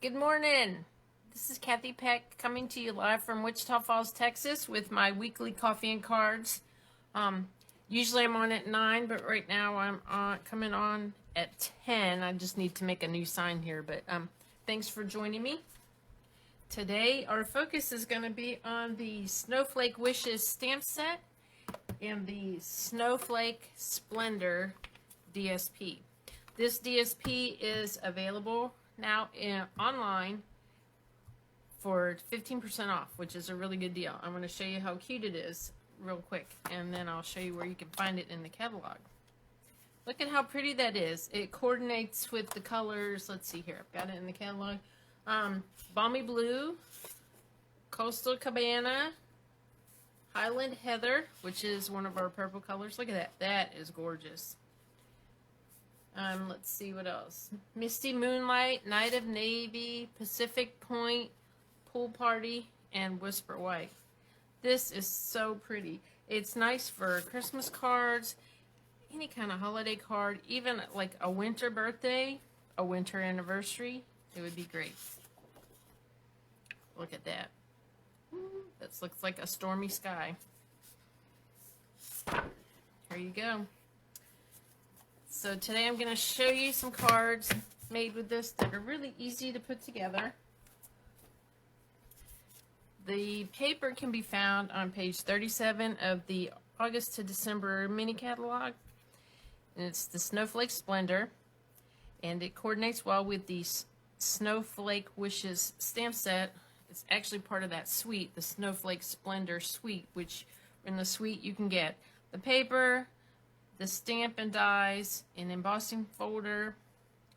Good morning. This is Kathy Peck coming to you live from Wichita Falls, Texas with my weekly coffee and cards. Usually I'm on at 9, but right now I'm coming on at 10. I just need to make a new sign here, but thanks for joining me. Today our focus is going to be on the Snowflake Wishes stamp set and the Snowflake Splendor DSP. This DSP is available now online for 15% off, which is a really good deal. I'm going to show you how cute it is real quick, and then I'll show you where you can find it in the catalog. Look at how pretty that is. It coordinates with the colors. Let's see here. I've got it in the catalog. Balmy Blue, Coastal Cabana, Highland Heather, which is one of our purple colors. Look at that. That is gorgeous. Let's see what else. Misty Moonlight, Night of Navy, Pacific Point, Pool Party, and Whisper White. This is so pretty. It's nice for Christmas cards, any kind of holiday card, even like a winter birthday, a winter anniversary. It would be great. Look at that. That looks like a stormy sky. Here you go. So today I'm going to show you some cards made with this that are really easy to put together. The paper can be found on page 37 of the August to December mini catalog. And it's the Snowflake Splendor. And it coordinates well with the Snowflake Wishes stamp set. It's actually part of that suite, the Snowflake Splendor suite, which in the suite you can get the paper, the stamp and dies, an embossing folder,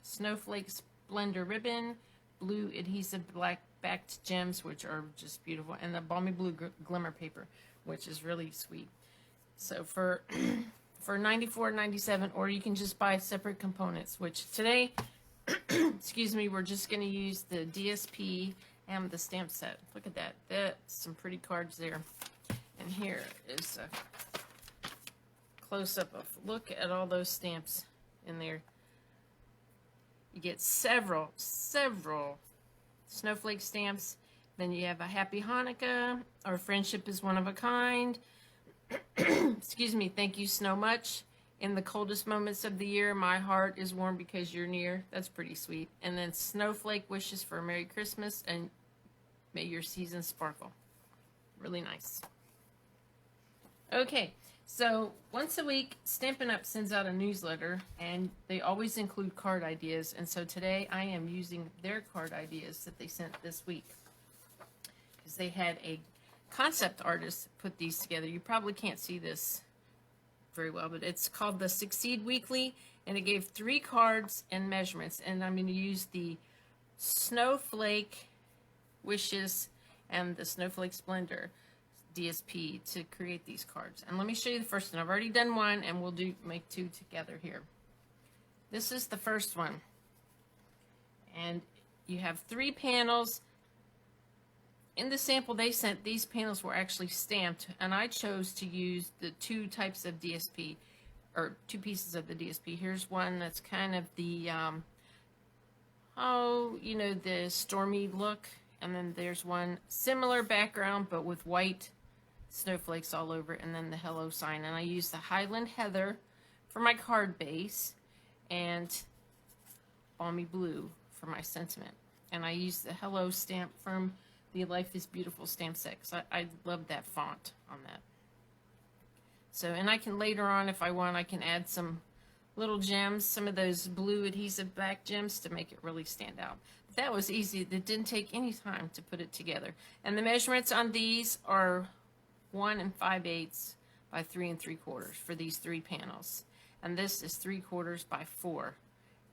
Snowflake Splendor ribbon, blue adhesive black backed gems, which are just beautiful, and the balmy blue glimmer paper, which is really sweet. So for for $94.97, or you can just buy separate components, which today, excuse me, we're just going to use the DSP and the stamp set. Look at that. That's some pretty cards there. And here is a close-up of, look at all those stamps in there. You get several snowflake stamps. Then you have a Happy Hanukkah, or Friendship is One of a Kind. Excuse me, thank you so much. In the coldest moments of the year, my heart is warm because you're near. That's pretty sweet. And then Snowflake Wishes for a Merry Christmas, and may your season sparkle. Really nice. Okay. So once a week, Stampin' Up! Sends out a newsletter, and they always include card ideas. And so today I am using their card ideas that they sent this week, because they had a concept artist put these together. You probably can't see this very well, but it's called the Succeed Weekly, and it gave 3 cards and measurements. And I'm going to use the Snowflake Wishes and the Snowflake Splendor DSP to create these cards. And let me show you the first one. I've already done one, and we'll make 2 together here. This is the first one, and you have 3 panels. In the sample they sent, these panels were actually stamped, and I chose to use the 2 types of DSP, or 2 pieces of the DSP. Here's one that's kind of the the stormy look, and then there's one similar background but with white snowflakes all over, and then the hello sign. And I used the Highland Heather for my card base and Balmy Blue for my sentiment. And I used the hello stamp from the Life is Beautiful stamp set, because I love that font on that. So, and I can later on, if I want, I can add some little gems, some of those blue adhesive back gems to make it really stand out. But that was easy. It didn't take any time to put it together. And the measurements on these are 1 5/8 by 3 3/4 for these 3 panels. And this is 3/4 by 4.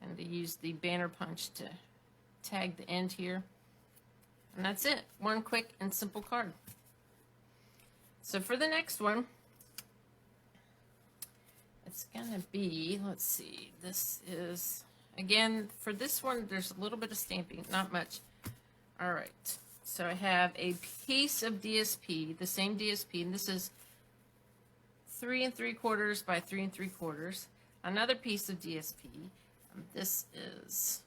And they used the banner punch to tag the end here. And that's it. One quick and simple card. So for the next one, it's going to be, let's see, this is, again, for this one, there's a little bit of stamping, not much. All right. So I have a piece of DSP, the same DSP, and this is 3 3/4 by 3 3/4. Another piece of DSP. This is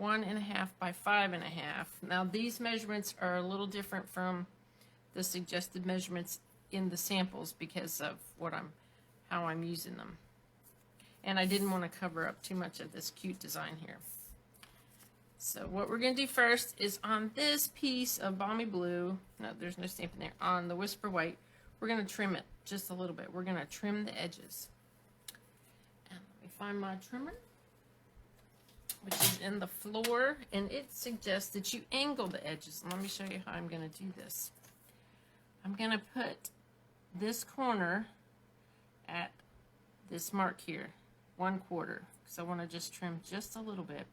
1.5 by 5.5. Now these measurements are a little different from the suggested measurements in the samples because of how I'm using them. And I didn't want to cover up too much of this cute design here. So what we're going to do first is on this piece of Balmy Blue, no, there's no stamp in there, on the Whisper White, we're going to trim it just a little bit. We're going to trim the edges. And let me find my trimmer, which is in the floor, and it suggests that you angle the edges. And let me show you how I'm going to do this. I'm going to put this corner at this mark here, 1/4, because I want to just trim just a little bit.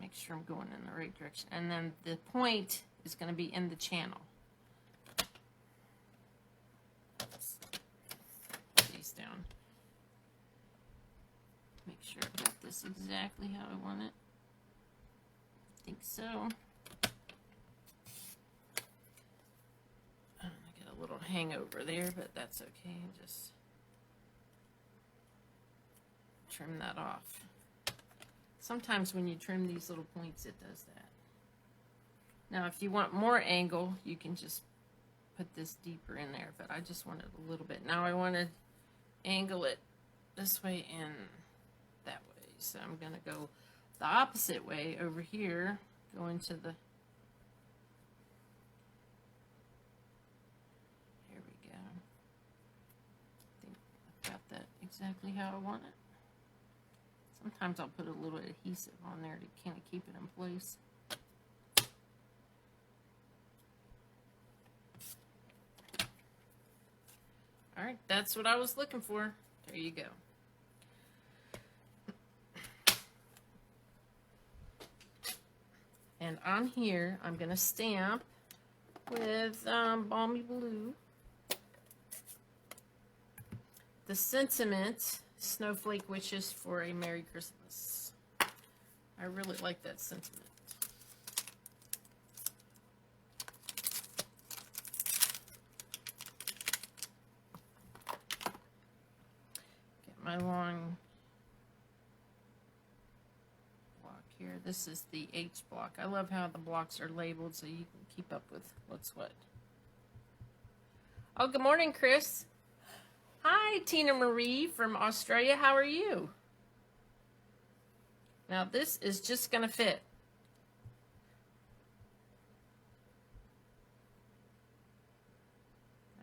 Make sure I'm going in the right direction. And then the point is going to be in the channel. Let's put these down. Make sure I've got this exactly how I want it. I think so. I get a little hangover there, but that's okay. Just trim that off. Sometimes when you trim these little points, it does that. Now, if you want more angle, you can just put this deeper in there, but I just want it a little bit. Now I want to angle it this way and that way. So I'm going to go the opposite way over here, go into the, here we go. I think I've got that exactly how I want it. Sometimes I'll put a little adhesive on there to kind of keep it in place. All right, that's what I was looking for. There you go. And on here, I'm going to stamp with Balmy Blue the sentiment, Snowflake Wishes for a Merry Christmas. I really like that sentiment. Get my long block here. This is the H block. I love how the blocks are labeled so you can keep up with what's what. Oh, good morning, Chris. Hi, Tina Marie from Australia. How are you? Now, this is just going to fit.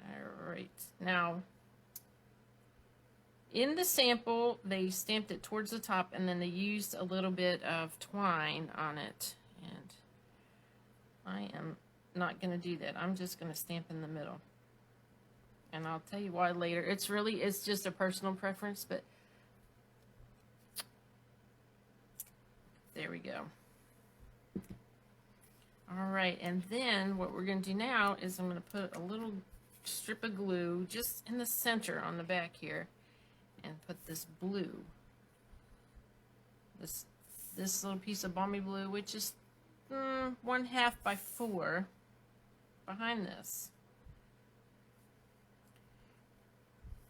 All right. Now, in the sample, they stamped it towards the top, and then they used a little bit of twine on it. And I am not going to do that. I'm just going to stamp in the middle. And I'll tell you why later. It's just a personal preference, but there we go. All right, and then what we're going to do now is I'm going to put a little strip of glue just in the center on the back here and put this blue. This little piece of Balmy Blue, which is 1/2 by 4 behind this.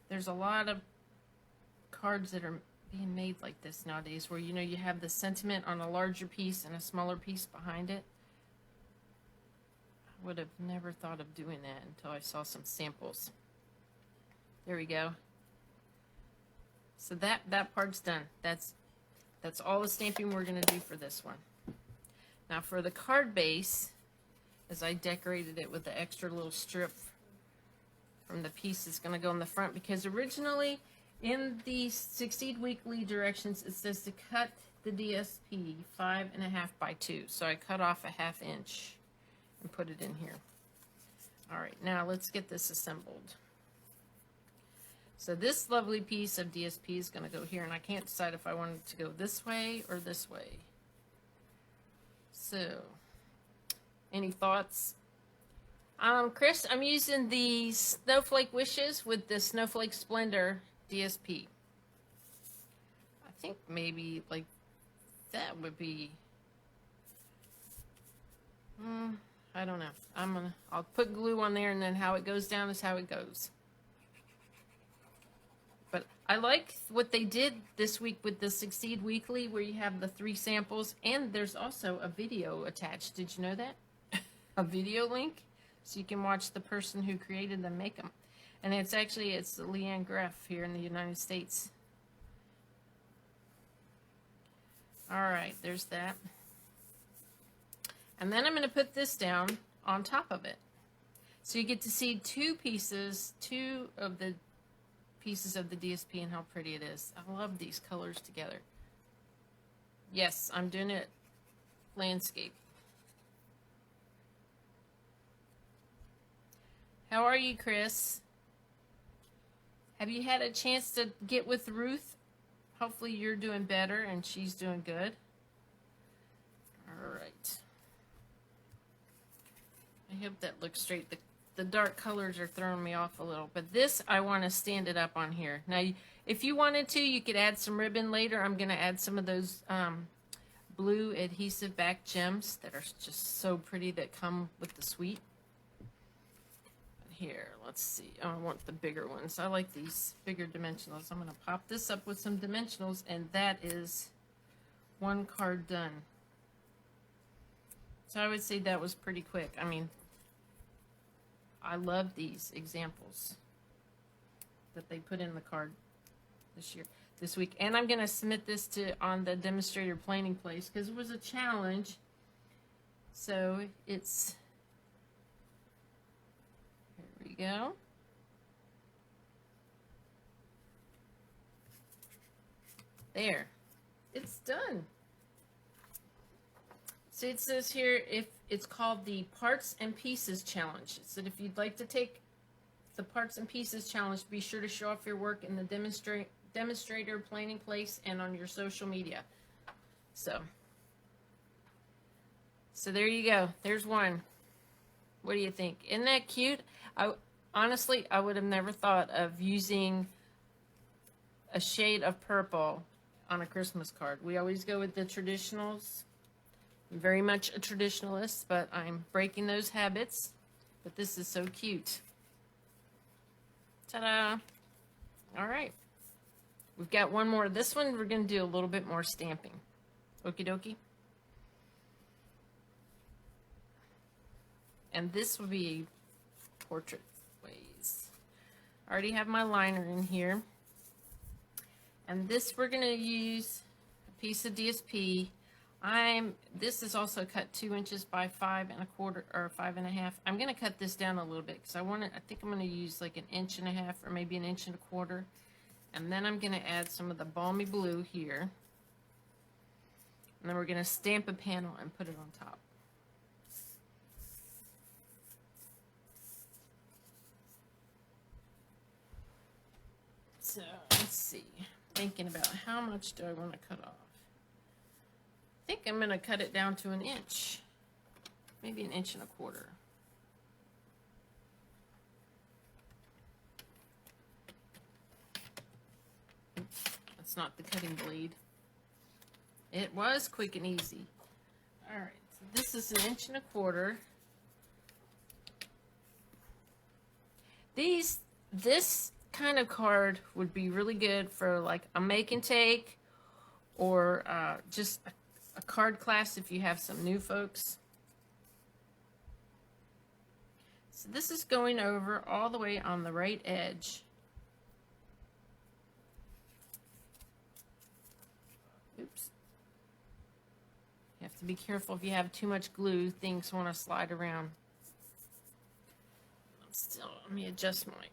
There's a lot of cards that are being made like this nowadays where, you know, you have the sentiment on a larger piece and a smaller piece behind it. I would have never thought of doing that until I saw some samples. There we go. So that part's done. That's all the stamping we're going to do for this one. Now for the card base, as I decorated it with the extra little strip from the piece that's going to go in the front, because originally in the Succeed Weekly directions it says to cut the DSP 5.5 by 2. So I cut off a 1/2 inch and put it in here. All right, now let's get this assembled. So this lovely piece of DSP is going to go here, and I can't decide if I want it to go this way or this way. So, any thoughts? Chris, I'm using the Snowflake Wishes with the Snowflake Splendor DSP. I think maybe like that would be, I don't know. I'll put glue on there, and then how it goes down is how it goes. But I like what they did this week with the Succeed Weekly, where you have the 3 samples, and there's also a video attached. Did you know that? A video link, so you can watch the person who created them make them. And it's Leanne Greff here in the United States. All right, there's that. And then I'm going to put this down on top of it. So you get to see two of the pieces of the DSP and how pretty it is. I love these colors together. Yes, I'm doing it landscape. How are you, Chris? Have you had a chance to get with Ruth? Hopefully you're doing better and she's doing good. All right. I hope that looks straight. The dark colors are throwing me off a little, but this, I want to stand it up on here. Now, if you wanted to, you could add some ribbon later. I'm going to add some of those blue adhesive back gems that are just so pretty that come with the suite. Here, let's see. Oh, I want the bigger ones. I like these bigger dimensionals. I'm going to pop this up with some dimensionals, and that is one card done. So I would say that was pretty quick. I mean, I love these examples that they put in the card this week. And I'm going to submit this on the demonstrator planning place because it was a challenge. So it's, here we go. There, it's done. So it says here, if it's called the Parts and Pieces Challenge. It said if you'd like to take the Parts and Pieces Challenge, be sure to show off your work in the demonstrator planning place and on your social media. So there you go. There's one. What do you think? Isn't that cute? Honestly, I would have never thought of using a shade of purple on a Christmas card. We always go with the traditionals. I'm very much a traditionalist, but I'm breaking those habits. But this is so cute. Ta-da! All right. We've got one more. This one, we're going to do a little bit more stamping. Okie dokie. And this will be portrait ways. I already have my liner in here. And this, we're going to use a piece of DSP. This is also cut 2 inches by 5 1/4 or 5 1/2. I'm going to cut this down a little bit because I think I'm going to use like 1 1/2 inches or maybe 1 1/4 inches. And then I'm going to add some of the balmy blue here. And then we're going to stamp a panel and put it on top. So let's see. Thinking about how much do I want to cut off. I think I'm going to cut it down to 1 inch, maybe 1 1/4 inches. That's not the cutting blade. It was quick and easy. All right, so this is 1 1/4 inches. This kind of card would be really good for like a make and take or just a card class if you have some new folks. So this is going over all the way on the right edge. Oops. You have to be careful if you have too much glue, things want to slide around. Let me adjust my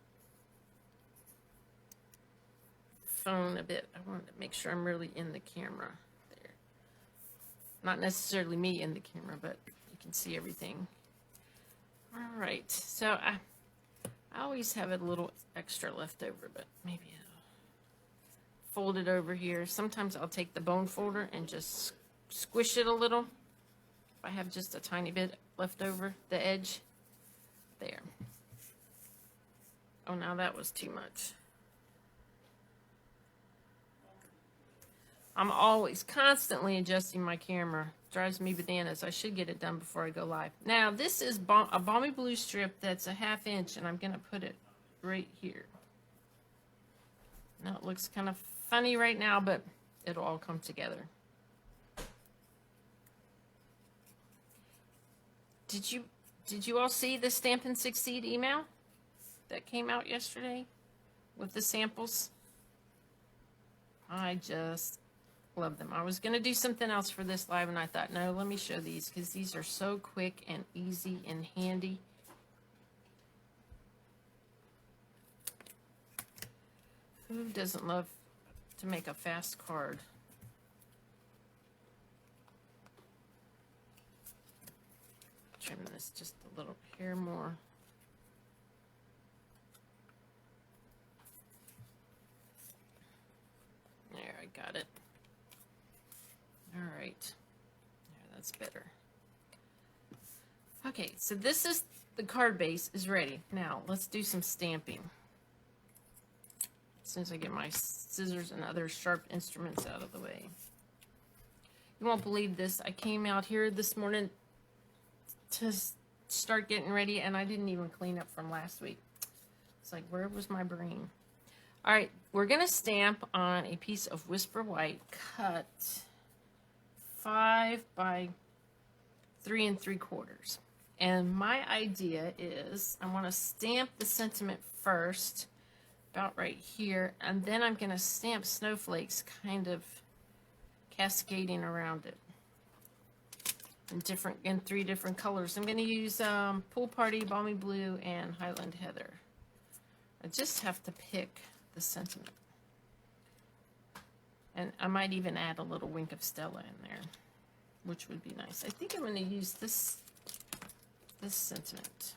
phone a bit. I want to make sure I'm really in the camera there. Not necessarily me in the camera, but you can see everything. All right, so I always have a little extra left over, but maybe I'll fold it over here. Sometimes I'll take the bone folder and just squish it a little. If I have just a tiny bit left over the edge. There. Oh, now that was too much. I'm always constantly adjusting my camera. Drives me bananas. I should get it done before I go live. Now, this is a balmy blue strip that's a 1/2 inch, and I'm going to put it right here. Now it looks kind of funny right now, but it'll all come together. Did you all see the Stampin' Succeed email that came out yesterday with the samples? I just love them. I was going to do something else for this live, and I thought, no, let me show these because these are so quick and easy and handy. Who doesn't love to make a fast card? Trim this just a little hair more. There, I got it. All right. There, that's better. Okay, so this is the card base is ready. Now, let's do some stamping. As soon as I get my scissors and other sharp instruments out of the way. You won't believe this. I came out here this morning to start getting ready, and I didn't even clean up from last week. It's like, where was my brain? All right, we're going to stamp on a piece of Whisper White cut 5 by 3 3/4. And my idea is I want to stamp the sentiment first, about right here, and then I'm going to stamp snowflakes kind of cascading around it in 3 different colors. I'm going to use Pool Party, Balmy Blue, and Highland Heather. I just have to pick the sentiment. And I might even add a little wink of Stella in there, which would be nice. I think I'm going to use this sentiment.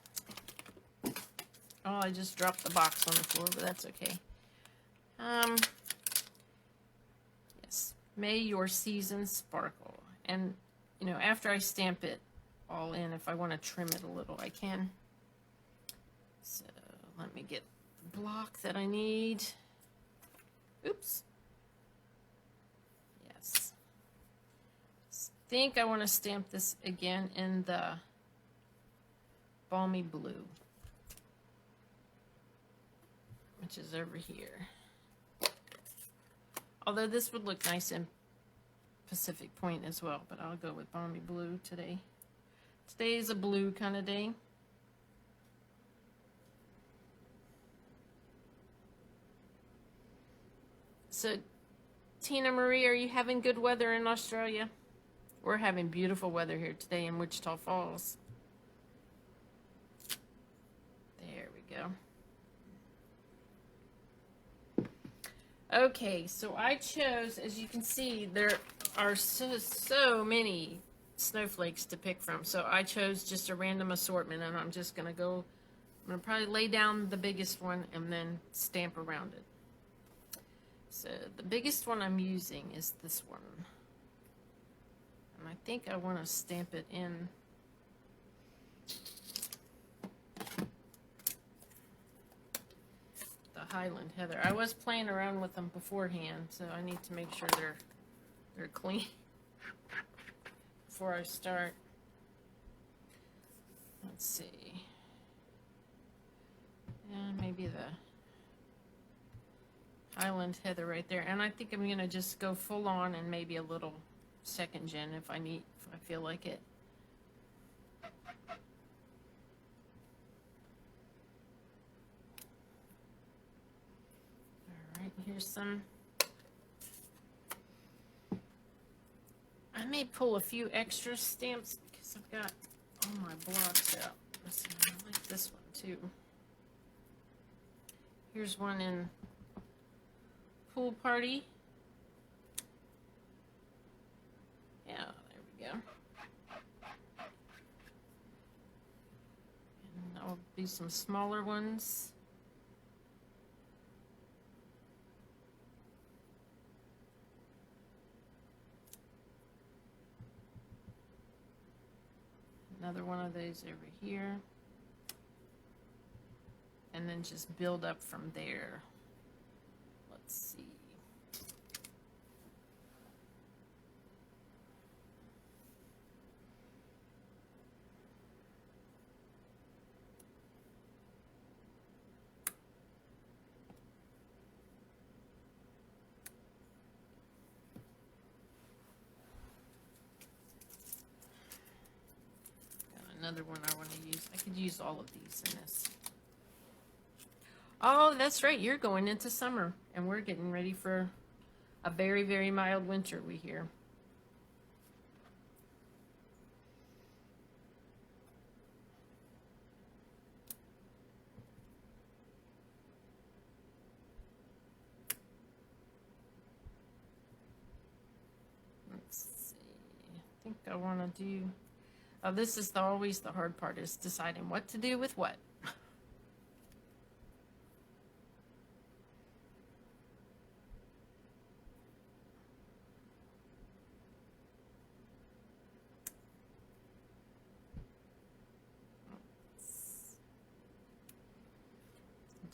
Oh, I just dropped the box on the floor, but that's okay. Yes, may your season sparkle. And, you know, after I stamp it all in, if I want to trim it a little, I can. So let me get the block that I need. Oops. Yes. I think I want to stamp this again in the Balmy Blue, which is over here. Although this would look nice in Pacific Point as well, but I'll go with Balmy Blue today. Today is a blue kind of day. So, Tina Marie, are you having good weather in Australia? We're having beautiful weather here today in Wichita Falls. There we go. Okay, so I chose, as you can see, there are so many snowflakes to pick from. So I chose just a random assortment, and I'm just going to go, I'm going to probably lay down the biggest one and then stamp around it. So the biggest one I'm using is this one. And I think I want to stamp it in the Highland Heather. I was playing around with them beforehand, so I need to make sure they're clean before I start. Let's see. And maybe the Highland Heather right there. And I think I'm going to just go full on and maybe a little second gen if I feel like it. Alright, here's some. I may pull a few extra stamps because I've got all my blocks out. Let's see, I like this one too. Here's one in Pool Party. Yeah, there we go. And I'll do some smaller ones. Another one of those over here. And then just build up from there. Let's see. another one I want to use. I could use all of these in this. Oh, that's right. You're going into summer, and we're getting ready for a very, very mild winter, we hear. Let's see. I think I want to do... Oh, this is always the hard part, is deciding what to do with what.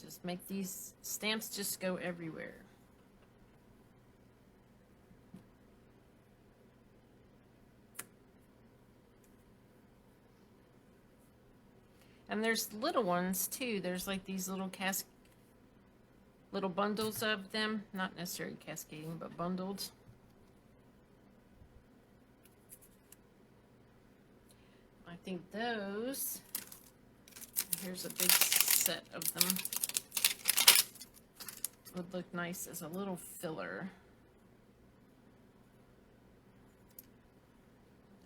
Just make these stamps just go everywhere. And there's little ones too. There's like these little little bundles of them, not necessarily cascading, but bundled. I think those, here's a big set of them, would look nice as a little filler.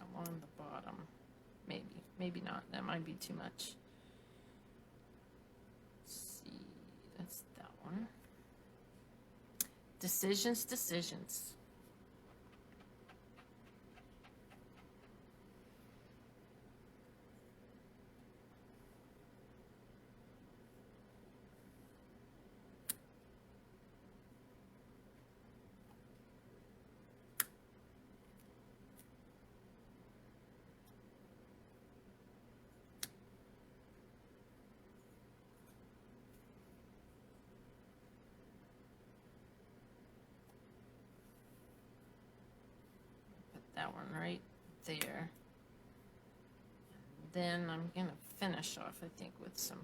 Along the bottom. Maybe not. That might be too much. Let's see. That's that one. Decisions. That one right there. Then I'm gonna finish off, I think, with some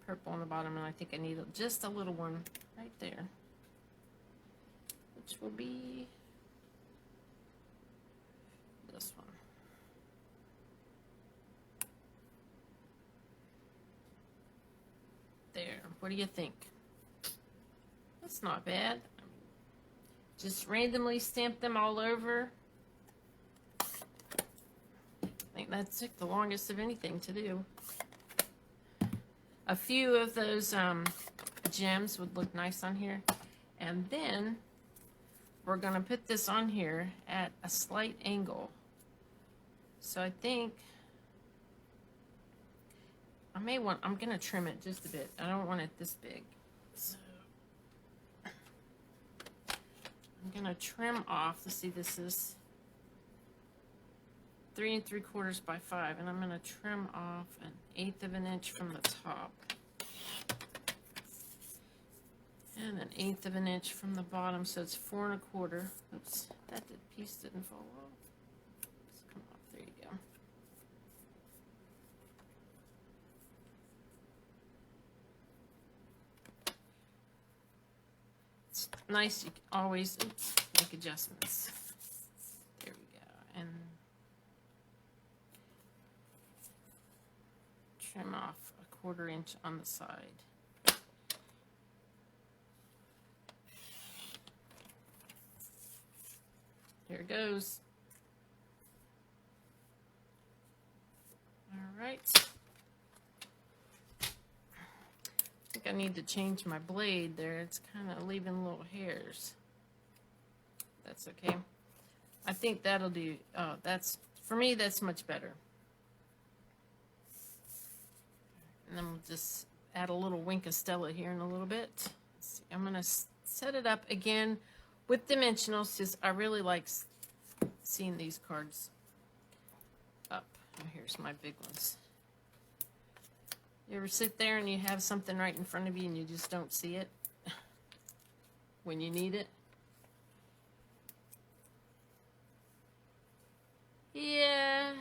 purple on the bottom, and I think I need just a little one right there, which will be this one. There. What do you think? That's not bad. Just randomly stamp them all over. I think that took the longest of anything to do. A few of those gems would look nice on here. And then we're going to put this on here at a slight angle. So I think I'm going to trim it just a bit. I don't want it this big. So I'm going to trim off, let's see, this is 3 3/4 by 5, and I'm going to trim off 1/8 of an inch from the top. And 1/8 of an inch from the bottom, so it's 4 1/4. Oops, that piece didn't fall off. Let's come off, there you go. It's nice, you can always make adjustments. There we go. And trim off 1/4 inch on the side. Here it goes. All right. I think I need to change my blade there. It's kind of leaving little hairs. That's okay. I think that'll do. That's, for me, that's much better. And then we'll just add a little wink of Stella here in a little bit. Let's see. I'm going to set it up again with dimensionals, because I really like seeing these cards up. Oh, here's my big ones. You ever sit there and you have something right in front of you and you just don't see it when you need it? Yeah.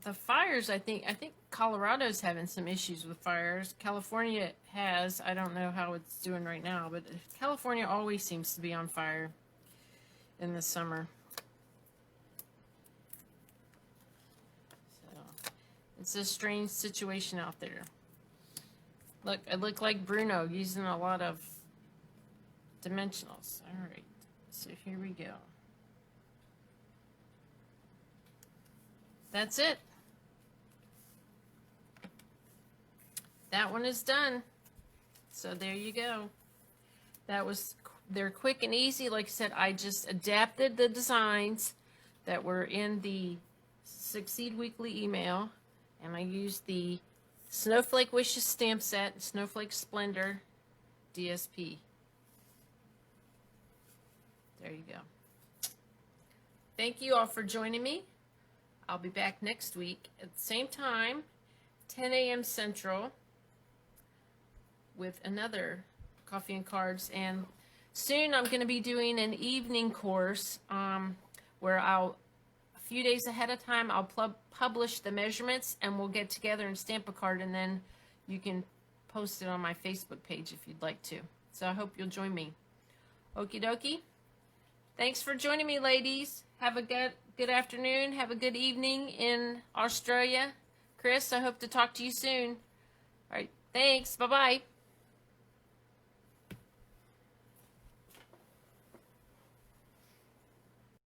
The fires, I think Colorado's having some issues with fires. California has. I don't know how it's doing right now, but California always seems to be on fire in the summer. It's a strange situation out there. Look, I look like Bruno using a lot of dimensionals. All right, so here we go. That's it. That one is done. So there you go. They're quick and easy. Like I said, I just adapted the designs that were in the Succeed Weekly email, and I used the Snowflake Wishes stamp set, Snowflake Splendor DSP. There you go. Thank you all for joining me. I'll be back next week at the same time, 10 a.m. Central, with another coffee and cards. And soon I'm going to be doing an evening course where a few days ahead of time, I'll publish the measurements, and we'll get together and stamp a card, and then you can post it on my Facebook page if you'd like to. So I hope you'll join me. Okie dokie. Thanks for joining me, ladies. Have a good afternoon. Have a good evening in Australia. Chris, I hope to talk to you soon. All right. Thanks. Bye-bye.